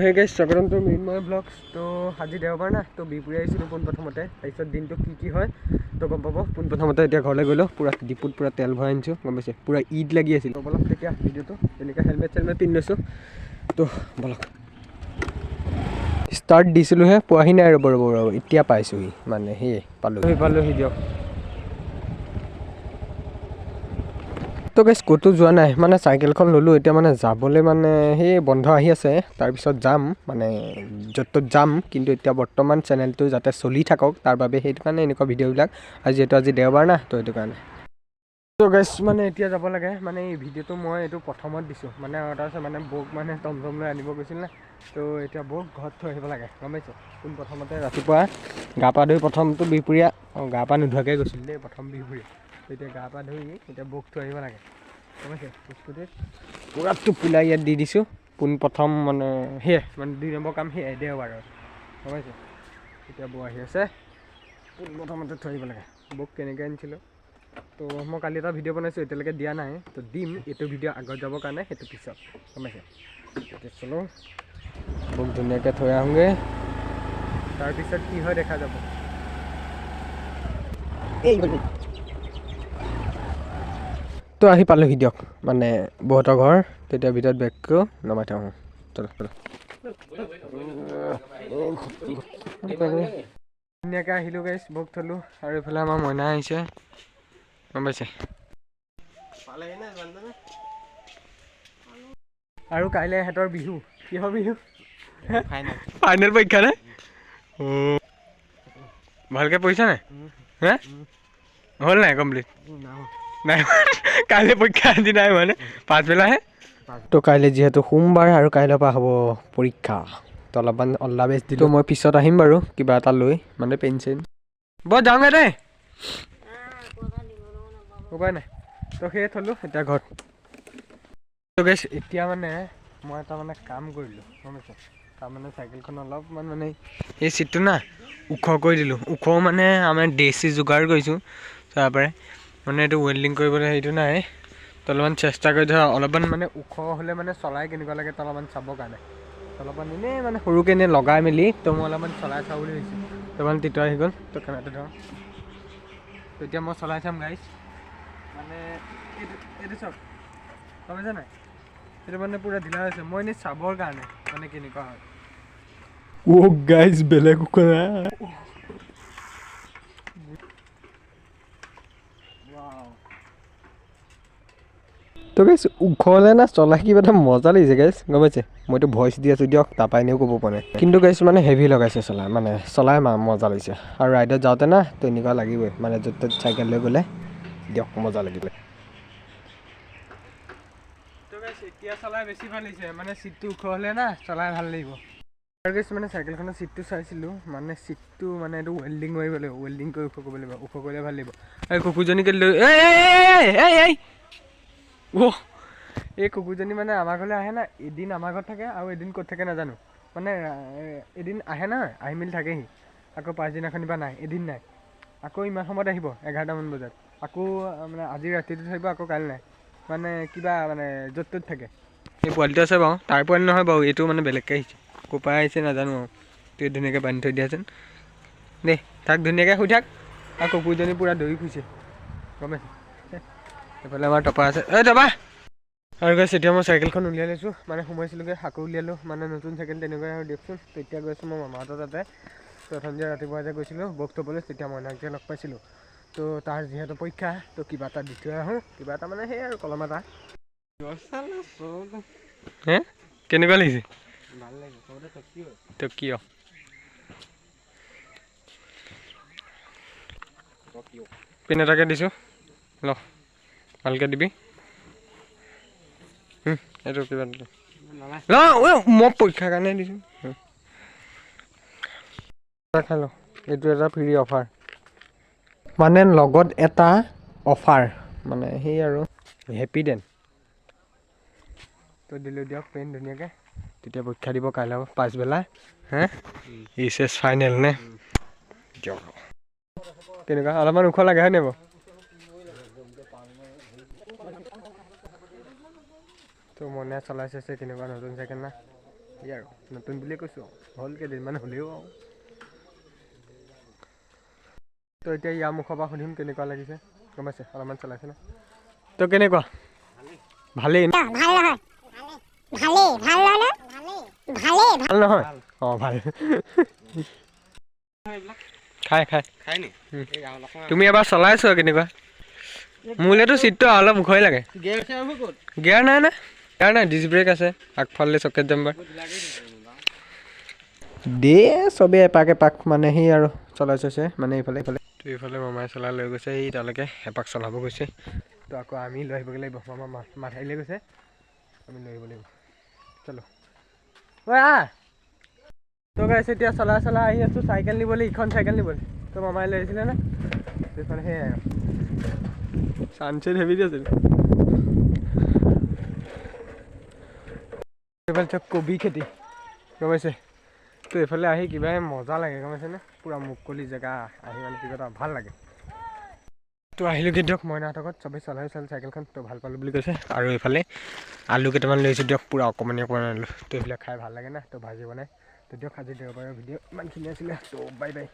Hey guys, স্বাগতম to Mrinmoy Vlogs। তো আজি দেওবাৰ না, তো বিপুৰী আহিছিলোঁ পোনপ্ৰথমতে। তাৰপিছত দিনটো কি হয় তো গম পাব। পোনপ্ৰথমতে এতিয়া ঘৰলৈ গ'লোঁ, পুৰা ডিপুত পুৰা তেল ভৰাই আনিছোঁ, গম পাইছে, পুৰা ঈদ লাগি আছিল। বলক তেতিয়া ভিডিঅ'টো তেনেকৈ হেলমেট পিন্ধি লৈছোঁ। তো বলক ষ্টাৰ্ট দিছিলোঁহে, পোৱাহি নাই ৰ'ব এতিয়া পাইছোঁহি, মানে সেয়ে পালোহি দিয়ক। তো গাইছ ক'তো যোৱা নাই, মানে চাইকেলখন ল'লোঁ এতিয়া, মানে যাবলৈ মানে সেই বন্ধ আহি আছে, তাৰপিছত যাম মানে য'ত ত'ত যাম। কিন্তু এতিয়া বৰ্তমান চেনেলটো যাতে চলি থাকক তাৰ বাবে সেইটো কাৰণে এনেকুৱা ভিডিঅ'বিলাক, আৰু যিহেতু আজি দেওবাৰ না, তো সেইটো কাৰণে। তো গাইছ মানে এতিয়া যাব লাগে, মানে এই ভিডিঅ'টো মই এইটো প্ৰথমত দিছোঁ, মানে এটা আছে মানে বৌক মানে টমটম লৈ আনিব গৈছিল না, তো এতিয়া বৌক ঘৰত থৈ আহিব লাগে, গম পাইছে। পোনপ্ৰথমতে ৰাতিপুৱা গা পা ধুই, প্ৰথমটো বিহপুৰীয়া গা পা নোধোৱাকৈ গৈছিল দেই, প্ৰথম বিহপুৰীয়া। এতিয়া গা পা ধুই এতিয়া বৌক থৈ আহিব লাগে, গম পাইছে। স্কুটিত পুৰা টোপোলা ইয়াত দি দিছোঁ, পোনপ্ৰথম মানে সেয়াই, মানে 2 নম্বৰ কাম সেয়াই দেওবাৰৰ, গম পাইছে। এতিয়া বৌ আহি আছে, পোনপ্ৰথমতে থৈ আহিব লাগে। বৌক কেনেকৈ আনিছিলোঁ তো মই কালি এটা ভিডিঅ' বনাইছোঁ, এতিয়ালৈকে দিয়া নাই, তো দিম। এইটো ভিডিঅ' আগত যাবৰ কাৰণে সেইটো পিছত, গম পাইছে। এতিয়া চলো, বৌক ধুনীয়াকৈ থৈ আহোঁগৈ, তাৰপিছত কি হয় দেখা যাব। তো আহি পালোহি দিয়ক, মানে বৌহঁতৰ ঘৰ। তেতিয়া ভিতৰত বেগটো নমাই থওঁ, ধুনীয়াকৈ আহিলোঁ গাইছ, বৌক থলোঁ। আৰু এইফালে আমাৰ মইনা আহিছে, গম পাইছে। আৰু কাইলৈ ইহঁতৰ বিহু। কিহৰ বিহু? ফাইনেল পৰীক্ষা নে? ভালকৈ পঢ়িছা নাই? হে হ'ল নাই কমপ্লিট? নাই, কাইলৈ পৰীক্ষা আজি নাই মানে পাছবেলাহে। তো কাইলৈ যিহেতু সোমবাৰ আৰু কাইলৈৰ পৰা হ'ব পৰীক্ষা, তো অলপমান বেছ দিলোঁ। মই পিছত আহিম বাৰু কিবা এটা লৈ, মানে পেন চেন। বৌ যাওঁগৈ দেই, উপায় নাই। তো সেয়ে থলোঁ, এতিয়া ঘৰত। তো গাইছ এতিয়া মানে মই এটা মানে কাম কৰিলোঁ, গম পাইছে। তাৰমানে চাইকেলখন অলপমান মানে এই চিটটো না ওখ কৰি দিলোঁ। ওখ মানে আমাৰ দেশী যোগাৰ কৰিছোঁ তাৰপৰাই, মানে এইটো ৱেল্ডিং কৰিবলৈ সেইটো নাই, তো অলপমান চেষ্টা কৰি ধৰা অলপমান মানে ওখ হ'লে মানে চলাই কেনেকুৱা লাগে তো অলপমান চাবৰ কাৰণে, অলপমান এনেই মানে সৰুকৈ এনেই লগাই মেলি, তো মই অলপমান চলাই চাওঁ বুলি ভাবিছোঁ। তো মানে তিতা আহি গ'ল, তো কেমেৰাটো ধৰক। তো এতিয়া মই চলাই চাম গাইছ, মানে এইটো চাওক, গম পাইছে নাই। এইটো মানে পুৰা ঢিলা হৈছে, মই এনেই চাবৰ কাৰণে মানে কেনেকুৱা হয়। গাইছ বেলেগ তো গাইছ ওখ হ'লে না চলাই কিবা এটা মজা লাগিছে গাইছ, গম পাইছে। মইতো ভইচ দি আছোঁ দিয়ক, তাৰপৰা এনেও ক'ব পৰা নাই। কিন্তু গাইছ মানে হেভি লগাইছে চলাই, মানে চলাই মজা লাগিছে। আৰু ৰাইডত যাওঁতে না তো এনেকুৱা লাগিবই, মানে য'ত ত'ত চাইকেল লৈ গ'লে দিয়ক মজা লাগিলে। তো গাইছ এতিয়া চলাই বেছি ভাল লাগিছে, মানে চিটটো ওখ হ'লে না চলাই ভাল লাগিব। আৰু গাইছ মানে চাইকেলখনৰ চিটটো চাইছিলোঁ, মানে চিটটো মানে এইটো ৱেল্ডিং মাৰিব লাগিব, ৱেল্ডিং কৰি ওখ কৰিব লাগিব, ওখ কৰিলে ভাল লাগিব। এই কুকুৰজনীকে লৈ এই কুকুৰজনী মানে আমাৰ ঘৰলৈ আহে না, এদিন আমাৰ ঘৰত থাকে আৰু এদিন ক'ত থাকে নাজানো। মানে এদিন আহে না, আহি মেলি থাকেহি, আকৌ পাছদিনাখনিৰ পৰা নাই, এদিন নাই। আকৌ ইমান সময়ত আহিব 11টামান বজাত, আকৌ মানে আজি ৰাতিটো থাকিব, আকৌ কাইলৈ নাই। মানে কিবা মানে য'ত ত'ত থাকে। এই পোৱালিটো আছে বাৰু, তাৰ পোৱালি নহয় বাৰু, এইটো মানে বেলেগকৈ আহিছে, ক'ৰ পৰা আহিছে নাজানো আৰু। তুই ধুনীয়াকৈ বান্ধি থৈ দিয়াচোন দেই, তাক ধুনীয়াকৈ শুই থাক। আৰু কুকুৰজনী পূৰা দৌৰি ফুৰিছে, গম পাইছে। এইফালে আমাৰ টপা আছে, এই টপা। আৰু গাইছ এতিয়া মই চাইকেলখন উলিয়াই লৈছোঁ, মানে সোমাইছিলোঁগৈ আকৌ উলিয়ালোঁ, মানে নতুন চাইকেল তেনেকুৱাই আৰু দিয়কচোন। তেতিয়া গৈছোঁ মই মামাহঁতৰ তাতে, প্ৰথম যে ৰাতিপুৱা যে গৈছিলোঁ বৌক থ'বলৈ, তেতিয়া মইনাক যে লগ পাইছিলোঁ। তো তাৰ যিহেতু পৰীক্ষা, তো কিবা এটা দি থৈ আহোঁ, কিবা এটা মানে সেই আৰু কলম এটা। হে কেনেকুৱা লাগিছে? ভাল লাগিছে, টকিঅ'। পেন এটাকে দিছোঁ, ল ভালকৈ দিবি। এইটো কিবা মই পৰীক্ষাৰ কাৰণে দিছোঁ। খাই ল, এইটো এটা ফ্ৰী অফাৰ, মানে লগত এটা অফাৰ, মানে সেই আৰু হেপী ডেন। তো দিলোঁ দিয়ক পেন ধুনীয়াকৈ, তেতিয়া পৰীক্ষা দিব কাইলৈ পাছবেলা। হে এইচ ফাইনেল নে দিয়ক। কেনেকুৱা অলপমান ওখ লাগে হয় নাই বাৰু? তো মনে চলাই চাইছে কেনেকুৱা নতুন চাইকেল না, এই আৰু নতুন বুলিয়ে কৈছোঁ হ'ল কেইদিনমান হ'লেও আৰু তো এতিয়া ইয়াৰ মুখৰ পৰা সুধিম কেনেকুৱা লাগিছে গম পাইছে অলপমান চলাইছে না তো কেনেকুৱা ভালেই ভাল নহয় অঁ ভাল খাই নি তুমি এবাৰ চলাইছো কেনেকুৱা মোলেতো চিটটো অলপ ভয় লাগে গিয়াৰ নাই ডিছ ব্ৰেক আছে আগফালে চকেট জাম্পাৰ চবেই এপাক মানে সেই আৰু চলাই চাইছে মানে এইফালে মামাই চলাই লৈ গৈছে এই তালৈকে এপাক চলাব গৈছে তো আকৌ আমি লৈ আহিবগৈ লাগিব মামা মাথাইলৈ গৈছে আমি লৈ আহিব লাগিব চলো ঐ তো গাইছে এতিয়া চলাই আহি আছোঁ চাইকেল নিবলৈ ইখন চাইকেল নিবলৈ তো মামাই লৈ আহিছিলে নে এইফালে সেয়াই আৰু চানচেট হেভি আছে এইফালে কবি খেতি গম পাইছে তো এইফালে আহি কিবা মজা লাগে গম পাইছেনে পূৰা মুকলি জেগা আহি মানে কিবা এটা ভাল লাগে তো আহিলোঁ কি দিয়ক মইনাহঁতৰ ঘৰত চবেই চলাই চাইকেলখন তো ভাল পালোঁ বুলি কৈছে আৰু এইফালে আলু কেইটামান লৈছোঁ দিয়ক পূৰা অকণমানি আলু তো এইবিলাক খাই ভাল লাগে না তো ভাজি বনাই তো দিয়ক আজি দেওবাৰৰ ভিডিঅ' ইমানখিনি আছিলে তো বাই বাই